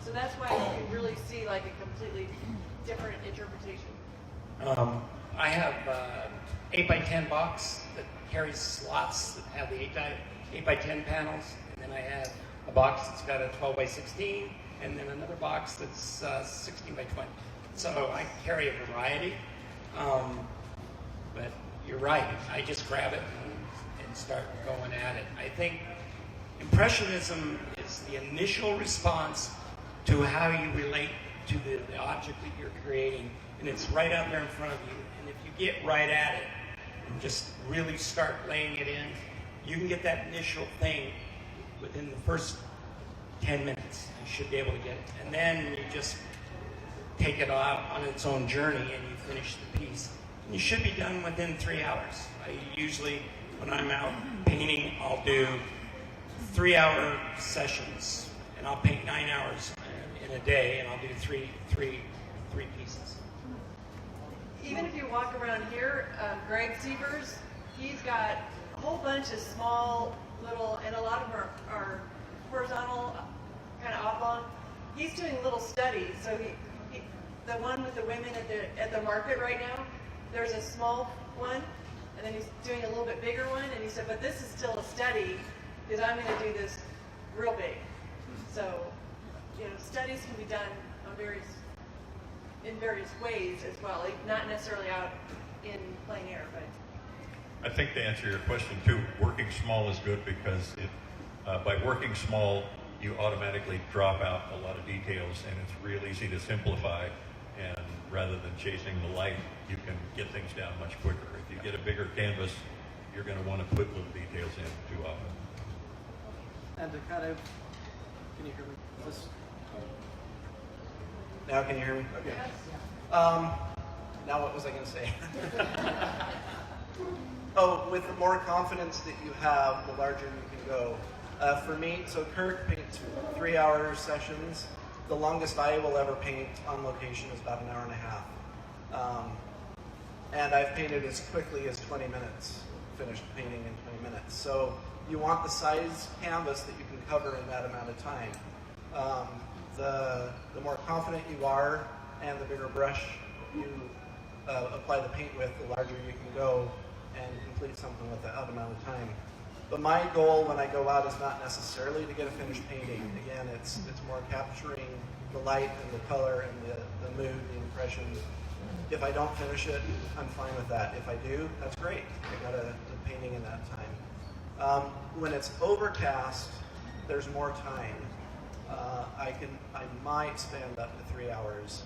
So that's why you can really see like a completely different interpretation. I have 8x10 box that carries slots that have the 8x10 panels, and then I have a box that's got a 12x16, and then another box that's 16x20. So I carry a variety, but you're right. I just grab it and start going at it. I think Impressionism is the initial response to how you relate to the object that you're creating, and it's right out there in front of you. And if you get right at it and just really start laying it in, you can get that initial thing within the first 10 minutes. You should be able to get it. And then you just take it out on its own journey and you finish the piece. And you should be done within 3 hours. I usually, when I'm out painting, I'll do 3-hour sessions, and I'll paint 9 hours in a day, and I'll do three pieces. Even if you walk around here, Greg Sievers, he's got a whole bunch of small little, and a lot of them are horizontal, kind of oblong. He's doing little studies. So he the one with the women at the market right now, there's a small one, and then he's doing a little bit bigger one, and he said, but this is still a study, because I'm going to do this real big. So, you know, studies can be done on in various ways as well, like not necessarily out in plein air, but. I think to answer your question too, working small is good because by working small, you automatically drop out a lot of details, and it's real easy to simplify. And rather than chasing the light, you can get things down much quicker. If you get a bigger canvas, you're going to want to put little details in too often. And to kind of, can you hear me? Now can you hear me? Okay. Now what was I going to say? Oh, with the more confidence that you have, the larger you can go. For me, so Kurt paints 3-hour sessions. The longest I will ever paint on location is about 1.5 hours. And I've painted as quickly as 20 minutes, finished painting in 20 minutes. So you want the size canvas that you can cover in that amount of time. The more confident you are and the bigger brush you apply the paint with, the larger you can go and complete something with that amount of time. But my goal when I go out is not necessarily to get a finished painting. Again, it's more capturing the light and the color and the mood, the impression. If I don't finish it, I'm fine with that. If I do, that's great. I got a painting in that time. When it's overcast, there's more time. I might spend up to 3 hours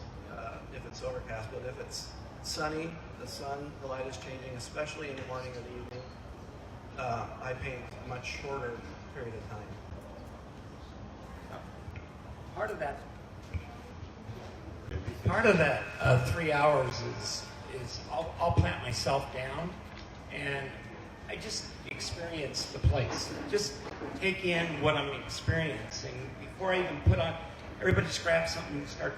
if it's overcast, but if it's sunny, the light is changing, especially in the morning or the evening. I paint a much shorter period of time. Part of that 3 hours is I'll plant myself down, and I just experience the place. Just take in what I'm experiencing before I even put on. Everybody just grab something and start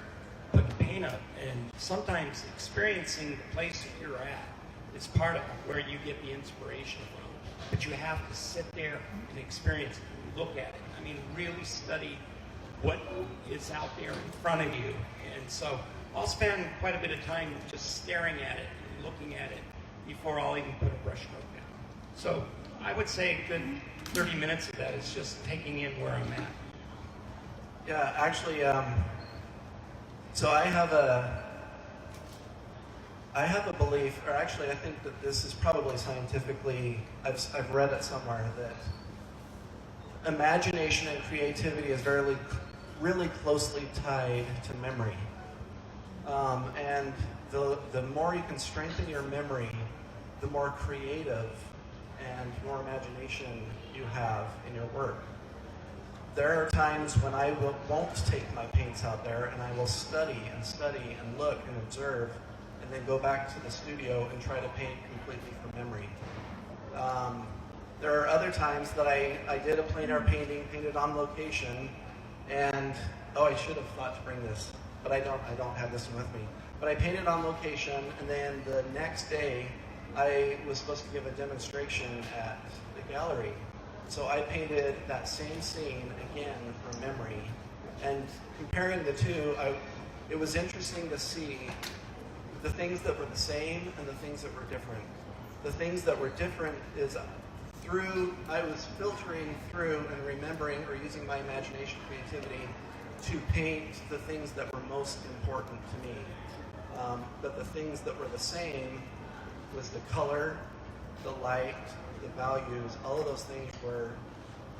putting paint up, and sometimes experiencing the place that you're at is part of where you get the inspiration from. But you have to sit there and experience it and look at it. I I mean, really study what is out there in front of you. And so I'll spend quite a bit of time just staring at it and looking at it before I'll even put a brush stroke down. So I would say a good 30 minutes of that is just taking in where I'm at. Yeah, actually, so I have a belief, or actually I think that this is probably scientifically, I've read it somewhere, that imagination and creativity is really closely tied to memory. And the more you can strengthen your memory, the more creative and more imagination you have in your work. There are times when I won't take my paints out there and I will study and look and observe and then go back to the studio and try to paint completely from memory. There are other times that I did a plein air painting, painted on location, and I should have thought to bring this, but I don't have this one with me. But I painted on location, and then the next day I was supposed to give a demonstration at the gallery. So I painted that same scene again from memory. And comparing the two, it was interesting to see the things that were the same and the things that were different. The things that were different is I was filtering through and remembering or using my imagination, creativity to paint the things that were most important to me. But the things that were the same was the color, the light, the values, all of those things were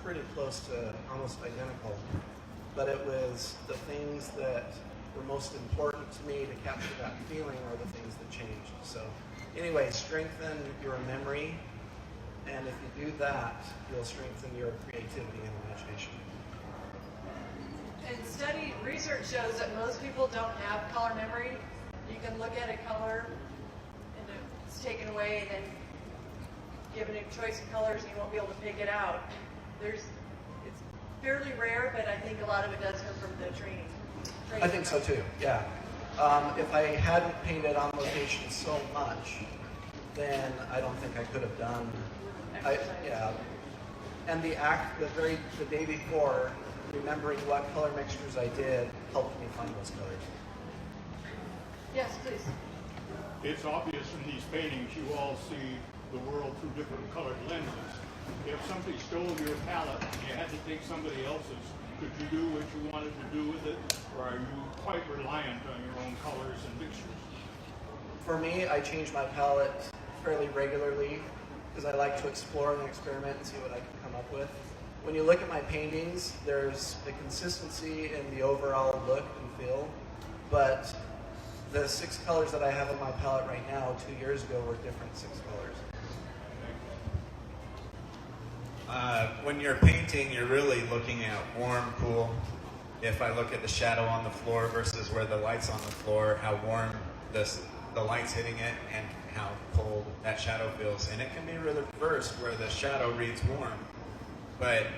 pretty close to almost identical. But it was the things that were most important to me to capture that feeling are the things that changed. So anyway, strengthen your memory, and if you do that, you'll strengthen your creativity and imagination. And research shows that most people don't have color memory. You can look at a color and it's taken away, and then given a choice of colors and you won't be able to pick it out. It's fairly rare, but I think a lot of it does come from the training. I think so too, yeah. If I hadn't painted on location so much, then I don't think I could have done. Yeah. And the day before, remembering what color mixtures I did helped me find those colors. Yes, please. It's obvious in these paintings you all see the world through different colored lenses. If somebody stole your palette and you had to take somebody else's, could you do what you wanted to do with it, or are you quite reliant on your own colors and mixtures? For me, I change my palette fairly regularly because I like to explore and experiment and see what I can come up with. When you look at my paintings, there's a consistency in the overall look and feel, but the 6 colors that I have in my palette right now, 2 years ago, were different 6 colors. When you're painting, you're really looking at warm, cool. If I look at the shadow on the floor versus where the light's on the floor, how warm the light's hitting it and how cold that shadow feels. And it can be reversed where the shadow reads warm. But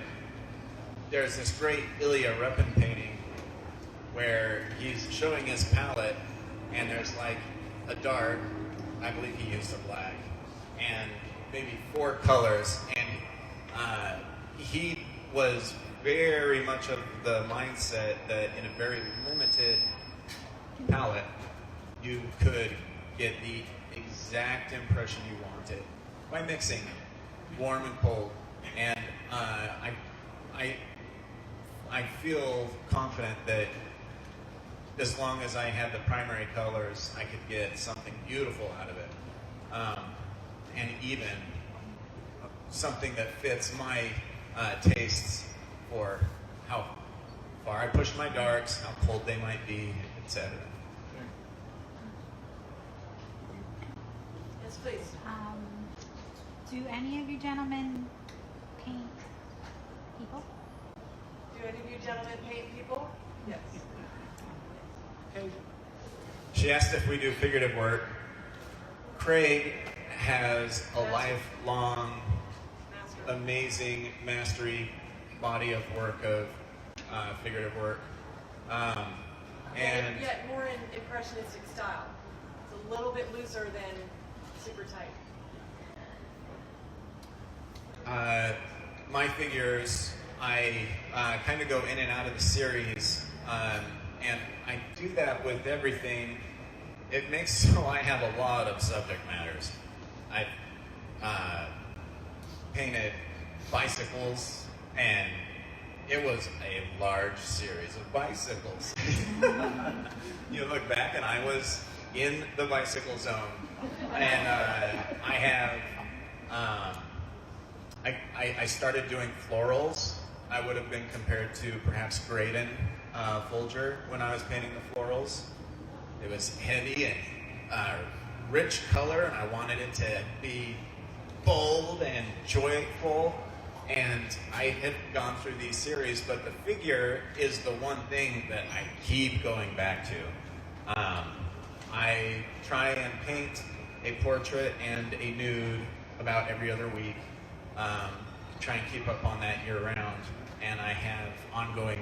there's this great Ilya Repin painting where he's showing his palette and there's like a dark, I believe he used a black, and maybe 4 colors, and he was very much of the mindset that in a very limited palette, you could get the exact impression you wanted by mixing warm and cold. And I feel confident that as long as I had the primary colors, I could get something beautiful out of it. And even something that fits my tastes for how far I push my darks, how cold they might be, etc. Yes, please. Do any of you gentlemen paint people? Do any of you gentlemen paint people? Yes. She asked if we do figurative work. Craig has a lifelong, amazing mastery body of work of figurative work. And yet more in impressionistic style. It's a little bit looser than super tight. my figures I kind of go in and out of the series, and I do that with everything. It makes so I have a lot of subject matters. I painted bicycles, and it was a large series of bicycles. You look back, and I was in the bicycle zone, and I have. I started doing florals. I would have been compared to perhaps Graydon Folger when I was painting the florals. It was heavy and rich color, and I wanted it to be bold and joyful. And I had gone through these series, but the figure is the one thing that I keep going back to. I try and paint a portrait and a nude about every other week. Try and keep up on that year-round, and I have ongoing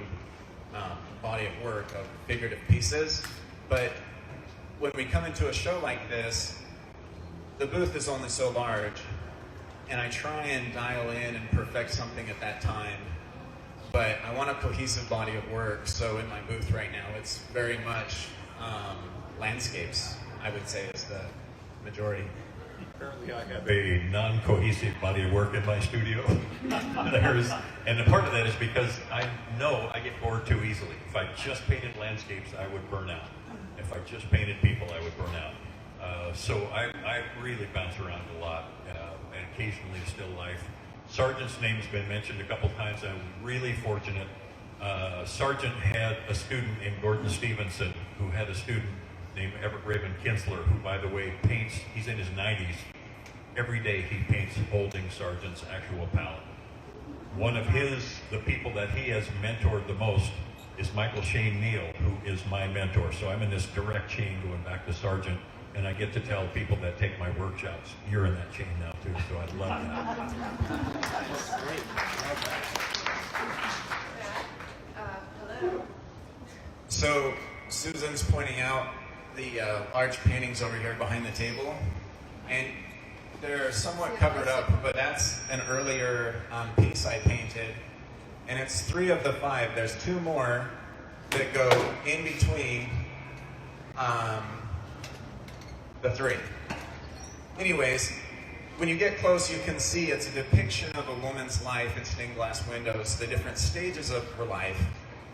body of work of figurative pieces. But when we come into a show like this, the booth is only so large, and I try and dial in and perfect something at that time. But I want a cohesive body of work, so in my booth right now, it's very much landscapes, I would say, is the majority. Apparently I have a non-cohesive body of work in my studio. And a part of that is because I know I get bored too easily. If I just painted landscapes, I would burn out. If I just painted people, I would burn out. So I really bounce around a lot, and occasionally still life. Sargent's name's been mentioned a couple times. I'm really fortunate. Sargent had a student named Gordon Stevenson who had a student named Everett Raven Kinsler, who, by the way, paints, he's in his 90s. Every day he paints holding Sargent's actual palette. One of the people that he has mentored the most is Michael Shane Neal, who is my mentor. So I'm in this direct chain going back to Sargent, and I get to tell people that take my workshops, you're in that chain now too, so I love that. That's great. I love that. Hello. So Susan's pointing out the large paintings over here behind the table, and they're somewhat covered up, but that's an earlier piece I painted, and it's 3 of the 5. There's 2 more that go in between the 3. Anyways, when you get close, you can see it's a depiction of a woman's life in stained glass windows, the different stages of her life,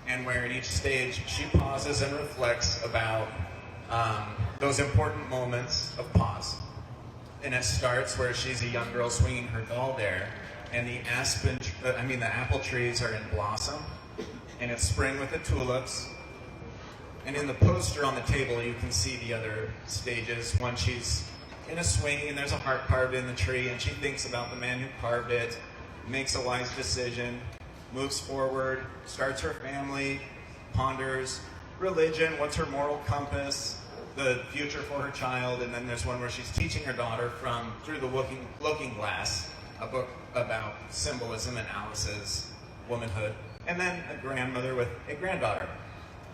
and where in each stage she pauses and reflects about those important moments of pause. And it starts where she's a young girl swinging her doll there, and the apple trees are in blossom, and it's spring with the tulips. And in the poster on the table, you can see the other stages. When she's in a swing, and there's a heart carved in the tree, and she thinks about the man who carved it, makes a wise decision, moves forward, starts her family, ponders religion, what's her moral compass, the future for her child, and then there's one where she's teaching her daughter through the looking glass, a book about symbolism and Alice's womanhood, and then a grandmother with a granddaughter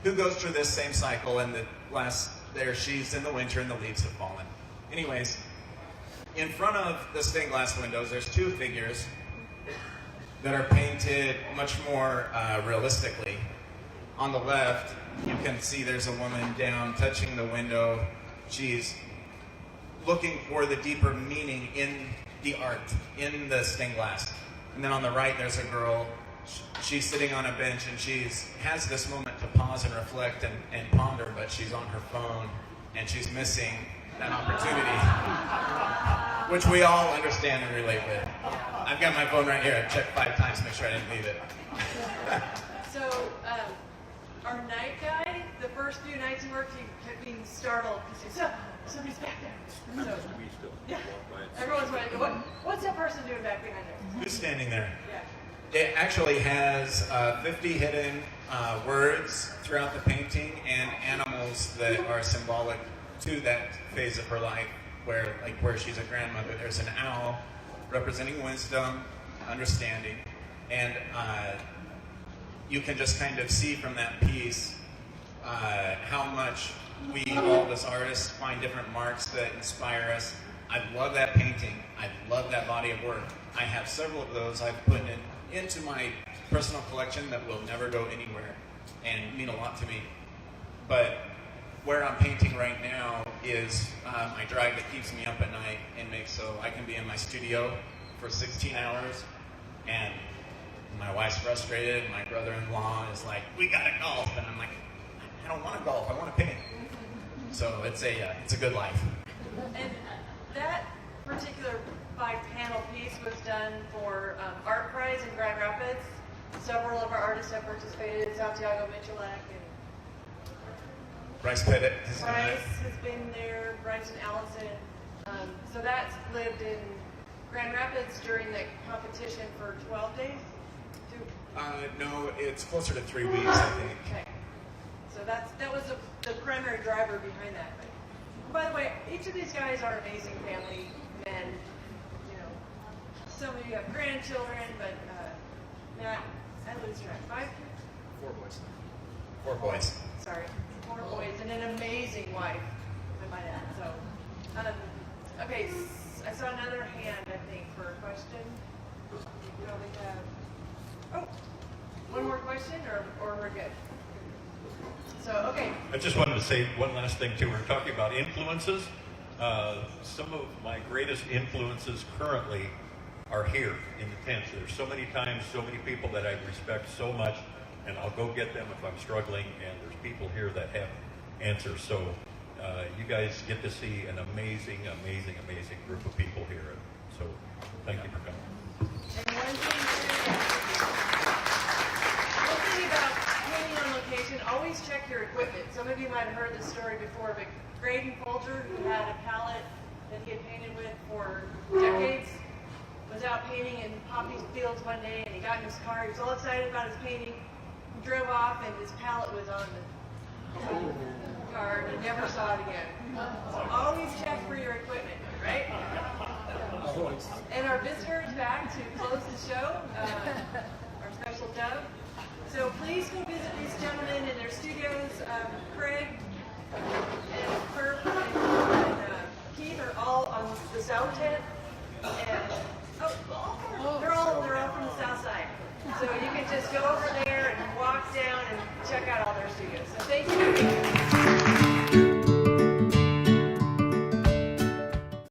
who goes through this same cycle, and she's in the winter and the leaves have fallen. Anyways, in front of the stained glass windows, there's 2 figures that are painted much more realistically. On the left, you can see there's a woman down touching the window. She's looking for the deeper meaning in the art, in the stained glass. And then on the right, there's a girl. She's sitting on a bench, and has this moment to pause and reflect and ponder, but she's on her phone, and she's missing that opportunity, which we all understand and relate with. I've got my phone right here. I've checked 5 times to make sure I didn't leave it. So, our night guy, the first few nights he worked, he kept being startled because he said, somebody's back there. So, yeah. Everyone's like, what's that person doing back behind there? Who's standing there? Yeah. It actually has 50 hidden words throughout the painting, and animals that are symbolic to that phase of her life, where she's a grandmother. There's an owl representing wisdom, understanding, and you can just kind of see from that piece how much we all as artists find different marks that inspire us. I love that painting. I love that body of work. I have several of those I've put into my personal collection that will never go anywhere and mean a lot to me. But where I'm painting right now is my drag that keeps me up at night and makes so I can be in my studio for 16 hours, and my wife's frustrated, my brother-in-law is like, we gotta golf, and I'm like, I don't want to golf, I want to paint. So it's a good life. And that particular 5-panel piece was done for Art Prize in Grand Rapids. Several of our artists have participated, Santiago Michalak and Bryce Pettit has done Bryce it. has been there, Bryce and Allison. So that's lived in Grand Rapids during the competition for 12 days? No, it's closer to 3 weeks, I think. Okay. So that was the primary driver behind that. But, by the way, each of these guys are amazing family men. You know, some of you have grandchildren, but Matt, I lose track. 5 kids? 4 boys. 4 boys. Sorry, 4 boys and an amazing wife, I might add. So, okay, I saw another hand, I think, for a question. We probably have. Oh, one more question, or we're good? So, okay. I just wanted to say one last thing too. We're talking about influences. Some of my greatest influences currently are here in the tent. There's so many times, so many people that I respect so much, and I'll go get them if I'm struggling, and there's people here that have answers. So you guys get to see an amazing, amazing, amazing group of people here. So thank you for coming. And one thing about painting on location, always check your equipment. Some of you might have heard this story before, but Graydon Folger, who had a palette that he had painted with for decades, was out painting in poppy fields one day, and he got in his car. He was all excited about his painting. He drove off, and his palette was on the car, and he never saw it again. So always check for your equipment, right? And our visitor is back to close the show, our special dove. So please go visit these gentlemen in their studios. Craig and Kirk and Keith are all on the south tent. And they're all from the south side. So you can just go over there and walk down and check out all their studios. So thank you.